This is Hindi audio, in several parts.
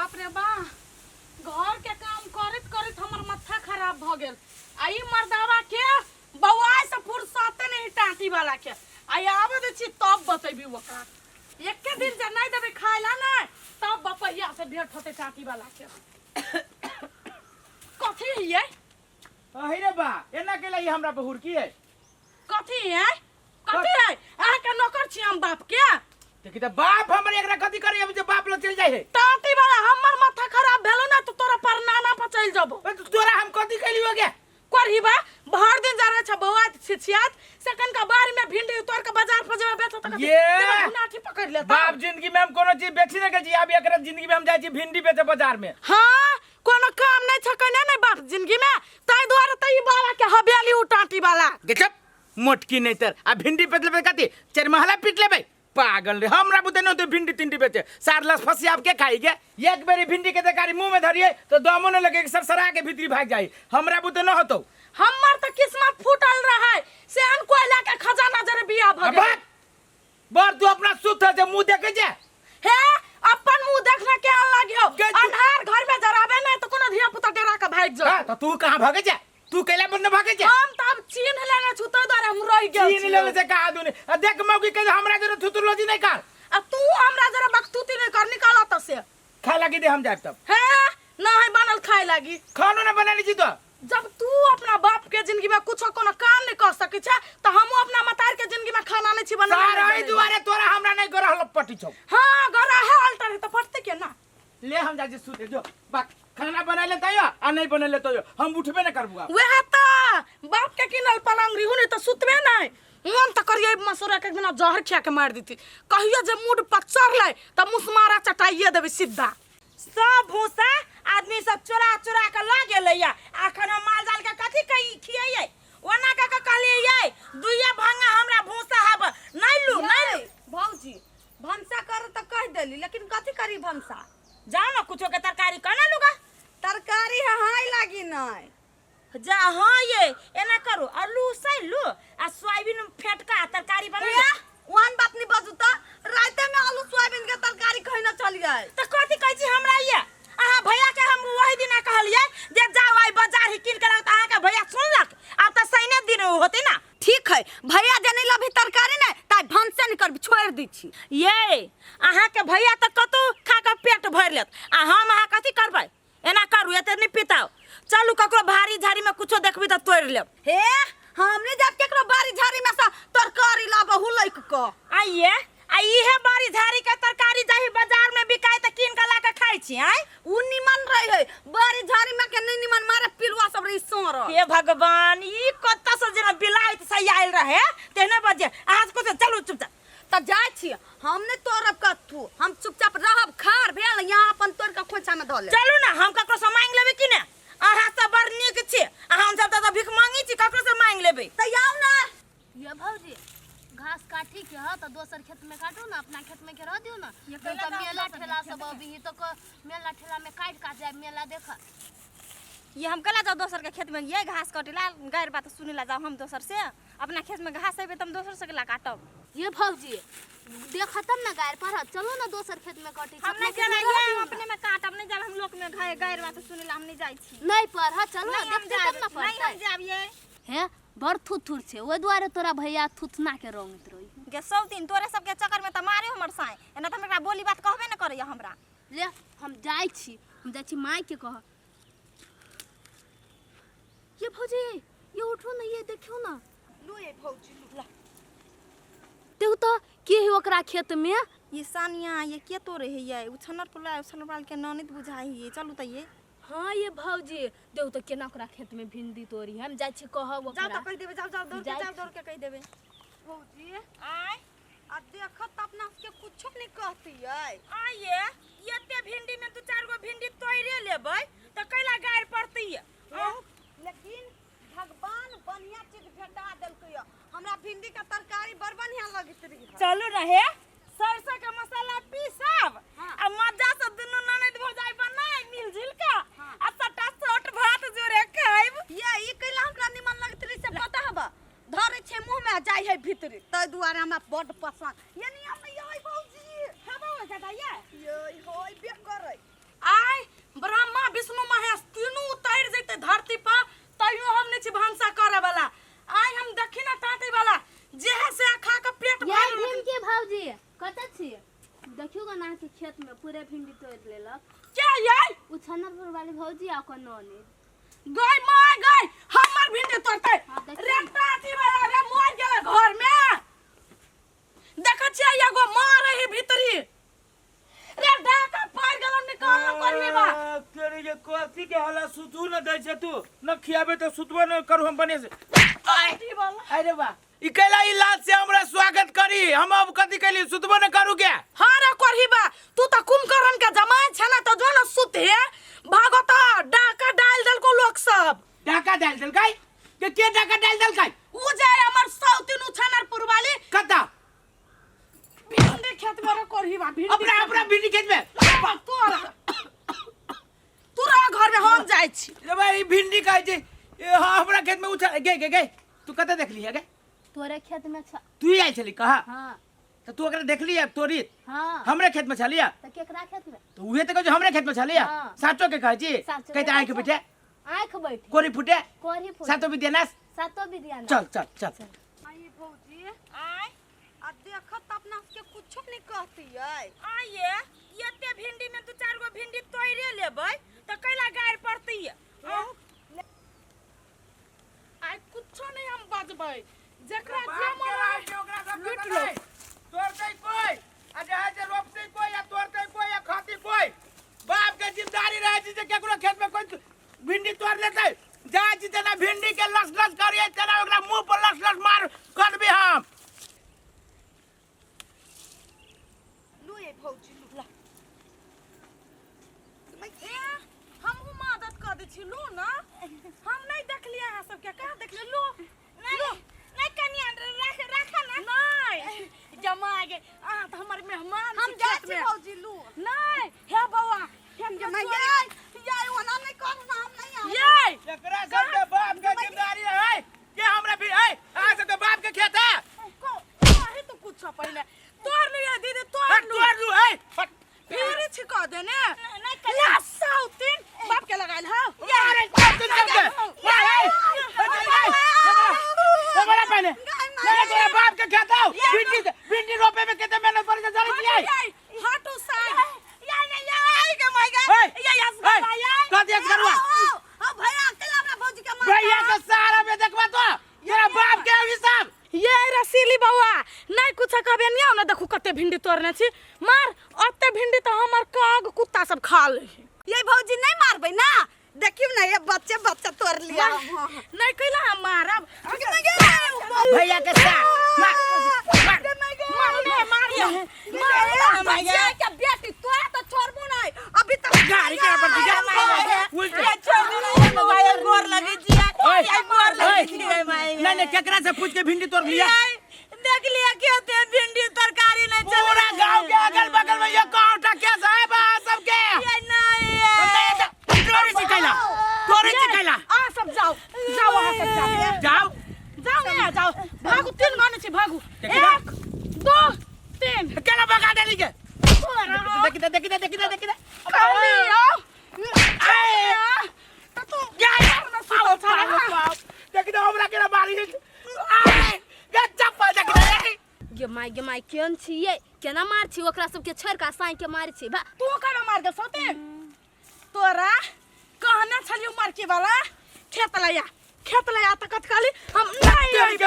बाप रे बा घर के काम करत करत हमर माथा खराब भ गेल। आई मर्दावा के बौआई से फुर्सत नहीं टाटी वाला के आई आवे दे छी तब बतेबी ओकरा। एक के दिन जे नहीं देबे खाइला ना तब बपैया से भेंट होते टाटी वाला के। कथी है अहि रे बा एना के लिए हमरा बहुर की है कथी है आ के नौकर छी हम बाप के। देखि त बाप हमर एकरा कथी करे अब जे बाप ल चल जाय है टाटी वाला हमर माथा खराब भेलो ना तो तोरा पर नाना पर चल जबो। तोरा हम कथी कैली हो गया करही बा भर दिन जा रहा छ बौआ छिछियात सेकंड का बारी में भिंडी तोड़ के बाजार पर जेबे बेचो त ये गुनाठी पकड़ लेता। बाप जिंदगी में हम कोनो चीज बेची न के जी अब एकरा जिंदगी में हम जाय छी भिंडी बेचे बाजार में। हां कोनो काम नहीं छ कने नहीं बाप जिंदगी में तई द्वारा तई बाबा के हवेली उटाटी वाला गजब मोटकी नहीं तर आ भिंडी बेच लेबे कथी चार महला पीट लेबे पागल रे हमरा बुते न तो भिंडी तिंडी बेचे सारलस फसी आप के खाई के एक बेरी भिंडी के तरकारी मुंह में धरिए तो दमो न लगे सरसरा के भीतरी भाग जाई हमरा बुते न होतो। हमर त किस्मत फूटल रहा है से अन कोयला के खजाना जरे बिया भ गए। बर तू अपना सुत है मुंह देखे जा हे अपन मुंह देखना के लागियो अन्हार घर में जराबे नहीं तो कोनो धिया पुता डेरा के भाग जा। हां तो तू कहां भागे जा तू कैला बंद भागे जा हम तब चीन लेने छुतो द्वारा हम रह गेल चीन लेले से कहा दूने देख मौकी के हमरा जरा थुतुरलोजी नहीं कर अब तू हमरा जरा बकतूती नहीं कर निकाला त से खा लगी दे हम जाब तब है नहीं बनल खाए लागी खानो ना बनानी जी तो जब तू अपना बाप के जिंदगी में कुछ कोनो काम नहीं कर सके छ त हम अपना मतार के जिंदगी में खाना नहीं छी बना सारा दुआरे तोरा हमरा नहीं गरह लपटी छौ। हां गरा है अल्टर तो पड़ते के ना ले हम जाजे सुते जो बा खाना बना ले तयो आ नहीं बना ले तयो हम उठबे न करबुआ वेह त बाप के किनल पलंग रिहु नहीं तो सुतबे नहीं मन त करिए मसूरा के बिना जहर खिया के मार देती कहियो जे मूड पचर ले त मुसमारा चटाइए देबे सीधा सब भूसा आदमी सब चोरा चोरा के ला गेलैया अखन माल जाल के कथि कई खियाइए ओना का कहलिए दुइया भंगा हमरा भूसा हब नहीं भौजी भंसा कर त कह देली लेकिन कथी करी भंसा जाओ ना कुछो के तरकारी कना लुगा तरकारी हाय लागी नहीं जा हां ये एना करो आलू सैलू आ सोयाबीन फेटका तरकारी बना वन बात नहीं बजू त राते में आलू सोयाबीन के तरकारी कहिना चली जाए त कथि कहै छी हमरा ये आहा भैया के हम वही दिन कहलिए जे जाओ आई बाजार ही किन के त आहा के भैया सुनलक अब त सैने दिन होते ना ठीक है भैया जने लभी तरकारी नहीं ताई भंसे नहीं कर छोड़ दी छी ये आहा के भैया त कतु खा के पेट भर लेत आ हम आहा कथि करबै एना करू एते नहीं पिताओ चलू ककरो भारी झारी में कुछो देखबी त तोड़ लेब। हे हमने जब केकरो बारी झारी में से तरकारी लाबो हुलैक क आइए आई है बारी झारी के तरकारी जाही बाजार में बिकाय त किन के ला के खाइ छी आइ उ निमन रही है बारी झारी में के नहीं निमन मारे पिलुआ सब रही सोर हे भगवान ई कत्ता से जना बिलाइत से आइल रहे तेने बजे आज को चलू चुपचाप त जाय छी हमने तोरब कथू हम चुपचाप रहब खार भेल यहां अपन तोर के खोंचा में ध ले चलू ना हम ककरो से मांग लेबे कि ने आहा सब बड़ नीक छी हम सब त भिख मांगी छी ककरो से मांग लेबे त आउ ना ये भौजी घास काटी के ह त दोसर खेत में काटू ना अपना खेत में के रह दियो ना तो मेला ठेला सब अभी तो मेला ठेला में काट जाए मेला देख ये हम कला जाओ दोसर के खेत में ये घास काटेला गैर बात सुनेला जाओ हम दोसर से अपना खेत में घास आबे तुम दोसर से के ला काटब ये भौजी देखतम ना गायर पर चलो ना दोसर खेत में काटी हम नहीं जाना ये हम अपने में काटब नहीं जाब हम लोग में गैर बात सुनेला हम नहीं जाई छी नहीं पर चलो ना हम देखतम ना पर नहीं हम जाब ये हे बड़ थुथुर छे ओ द्वारे तोरा भैया थुथना के रंगत रही के सब दिन तोरे सब के चक्कर में त मारे हमर साए एना त हमरा बोली बात कहबे न करैया हमरा ले हम जाई छी माई के कह ये भौजी ये उठो ना ये देखियो ना लो ये भौजी ला देखो तो के है ओकरा खेत में ये सानिया ये के तो रहे ये उछनर पुला उछनर बाल के ननित बुझाई ये चलू त ये हां ये भौजी देखो तो केना ओकरा खेत में भिंडी तोरी हम जाई छी कहब ओकरा जाओ त कह देबे जाओ दौड़ के कह देबे भौजी आय आ देखत अपना के कुछ नहीं कहती है आइए एते भिंडी में दो चार गो भिंडी तोड़े लेबै त कैला गायर पड़ती है लेकिन भगवान बढ़िया चीज भेटा देलकै हमरा भिंडी का तरकारी बड़ बढ़िया लगत रही चलू रहे सरसों के मसाला पीसब आ मजा से दुनु ननद भौजाई बनाई मिलजुल के आ सटा सोट भात जोरे खाइब ये ई कैला हमरा निमन लगत रही से पता हबा धरे छे मुंह में जाय है भीतर तै दुआरे हमरा बड़ पसंद ये नियम नहीं है भौजी हबो के दाइए ये होय बे करे आ भिंडी तोड़ लेलक। क्या ये उछनरपुर वाली भौजी आ को नोने गई माय गई हमर भिंडी तोड़ते हाँ, देखिए। रे टाटी वाला रे मोर गेले घर में देख छियै एगो मार रही भीतरी रे ढाका पार गेलो निकाल करबे बा तेरे ये कोसी के हाला सुतू न दै छ तू न खियाबे तो सुतबो न करू हम बने से टाटी वाला अरे वाह ई कैला ई लाज से हमरा स्वागत करी हम अब कथि कैली सुतबो न करू के हां रे करही बा तू त कुंभकर्ण के जमाई छ ना तो जो न सुते भागत डाका डाल दल को लोग सब डाका डाल दल काई के डाका डाल दल काई उ जाय हमर सौतीन उछनरपुर वाली कता भिंडी खेत में रे करही बा भिंडी अपना अपना भिंडी खेत में तोरा घर में हम जाय छी रे भाई भिंडी खाइ छै हां हमरा खेत में उछल गे तू कता देखली है गे तोरे खेत में छ। तू ही आई छली कहा हाँ तो तू अगर देखली है तोरी हाँ हमरे खेत में छलिया तो केकरा खेत में तो उहे त कहै हमरे खेत में छलिया हाँ। साचो के कहै छी साचो कहै त के आंख कहै पिटे आँख बैठी कोरी फुटे कोरी फूल सातो विद्यानाश सातो विद्या चल चल चल आइए भौजी आय आ देखत अपना के कुछो नहीं कहतियै आइए एते भिंडी में दू चार गो भिंडी तोड़े लेबै त कैला गायर पड़ती है आइ कुछो नहीं हम बजबै जेकरा जे मन लूट लो तोड़ते कोई आ जहां से रोपते कोई या तोड़ते कोई या खाती कोई बाप के जिम्मेदारी रहे छै जे केकरो खेत में कोई भिंडी तोड़ लेतै जहां जितना भिंडी के लस लस करिए तना ओकरा मुंह पर लस लस मार कर दे हम लू ये भौजी लू ला हमहु मदद कर दै छी लू ना हम नहीं देखलिए है सब के कहां देखले लू नहीं कनिया रखा ना नहीं जमा गे आ त हमर मेहमान हम छी जाय खेत छी में। भौजी लू नहीं हे बौआ खेत ये में मैं चोरी- ये ओना नहीं कर ना हम नहीं आ ये एकरा सब के बाप के जिम्मेदारी रहे के हमरा भी है आ सब के बाप के खेत है कही तो कुछ पहले तोड़ लिया दीदी तोड़ लू तोड़ लू है फिर छिका देने नहीं कर ला साउतीन बाप के लगाइल हां अरे सब के बड़ा पहले मेरे तोरा बाप के खेत है भिंडी रोपे में कितने मेहनत पड़ी है जानी चाहिए हटू सा या नहीं या के मैं गए या यस भैया का देख करवा हां भैया अकेला हमरा भौजी के मार भैया के सहारा में देखबा तो तेरा बाप के हिसाब ये रसीली बउआ नहीं कुछ कहबे नहीं ना देखू कते भिंडी तोड़ने छी मार ओते भिंडी तो हमर काग कुत्ता सब खा ले ये भौजी नहीं मारबै ना देखियो ना ये बच्चा तोड़ लिया नहीं कइला हम मारब भैया के साथ भैया के बेटी तोरा तो छोड़बो नहीं अभी तक गाड़ी के ऊपर दिखा ये छोड़ नहीं मोबाइल गोर लगे जिया ये मार लगे जिया नहीं केकरा से पूछ के भिंडी तोड़ लिया देख लिया कि होते भिंडी तरकारी नहीं चल पूरा गांव के अगल बगल में ये काउंटा केस है बा सबके ये नहीं तोरी चिकैला आ सब जाओ जाओ वहां से जाओ जाओ ना जाओ भागू 3 गाने से भागू देखिए। 1 2 3 केला भगा देली के देखी काली आओ तो तू क्या देखी तो हमरा केला मारी आए गच्चा पा देखी गे माय केन छियै केना मार छी ओकरा सबके छोड़ के साई के मार छी बा तू काना मार दे सोते तोरा कहना छलियो मार के वाला खेत लया त कतकाली हम नहीं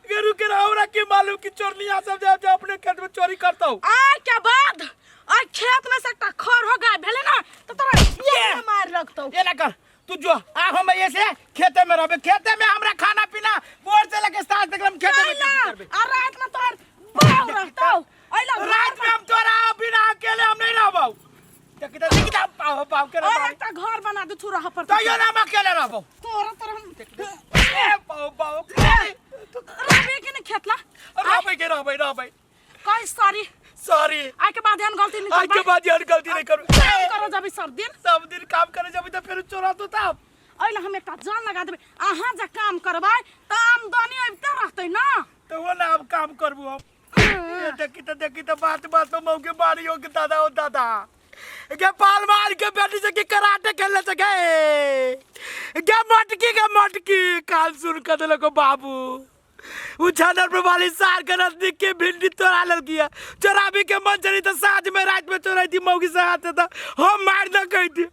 गरू के हमरा के मालूम की चोरनिया सब जा अपने खेत में चोरी करता हूं आ क्या बाद आ खेत में से एकटा खर हो गए भेले ना तो तोरा ये मार लगतौ ये ना कर तू जो आ हम ऐसे खेते में रहबे खेते में हमरा खाना पीना बोर से लेके साथ तक हम खेते में करबे आ रात में तोर बाव रहतौ ओइला रात में हम तोरा बिना अकेले हम नहीं रहबो देखी पाव के और एकटा घर बना दे तू रह पर तो यो ना हम अकेले रहबो तोरा हम ए पाव रबे के ने खेतला रहबे कई सॉरी आइ के बाद ध्यान गलती नहीं आज के बाद यार गलती नहीं करू काम करो जब सब दिन काम करे जब तो फिर चोरा तो तब ओइला हम एकटा जान लगा देबे अहाँ जे काम करबै त आमदनी अबिते रहतै ना तो वो ना अब काम करबो हम देखी तो बात में मौके बारी हो के दादा के पाल मार के बेटी से की कराटे खेलने से गए के मटकी काल सुन कर दिलो को बाबू उ छानर पर वाली सार के नजदीक के भिंडी तोड़ा लेल किया चोराबी के मन चली तो साँझ में रात में चोराई थी मौगी से हाथ था हम मार न कही थी